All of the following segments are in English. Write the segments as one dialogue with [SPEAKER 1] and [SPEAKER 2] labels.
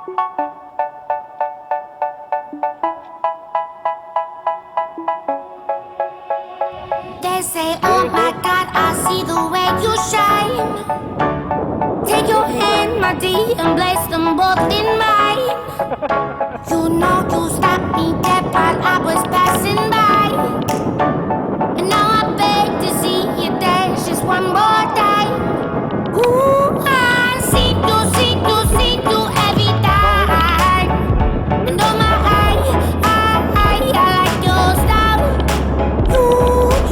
[SPEAKER 1] They say, oh my God, I see the way you shine. Take your hand, my dear, and place them both in mine. You know you stopped me dead while I was passing by. And now I beg to see you dance just one more time. Ooh, I see you every time. And oh my, I like your style.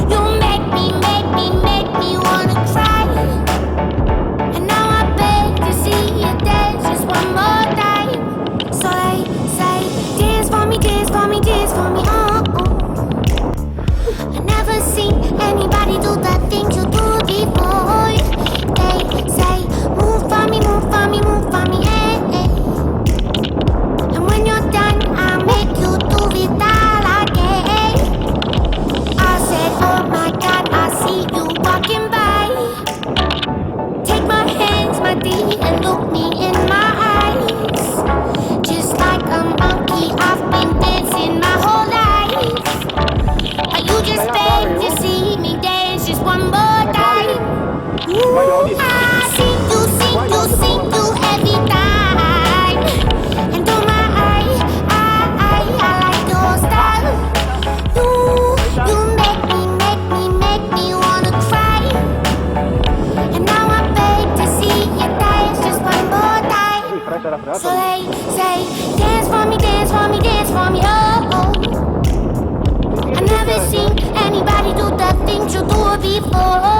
[SPEAKER 1] You make me wanna cry. And now I beg to see you dance just one more time. So they say, dance for me, dance for me, dance for me, oh, oh. I never seen anybody do the things you do before. They say, move for me, move for me, move for me, eh, eh. And when you're done, I'll make you do it all again. I said, oh my God, I see you walking by. Take my hands, my dear, and look me in my eyes. Just like a monkey, I've been dancing my whole life. Are you just beg to see me dance just one more time? Ooh, I see you every time. And oh my, I like your style. You make me wanna cry. And now I beg to see you dance just one more time. So they say, dance for me, dance for me, dance for me, oh, oh. I never seen anybody do the things you do before.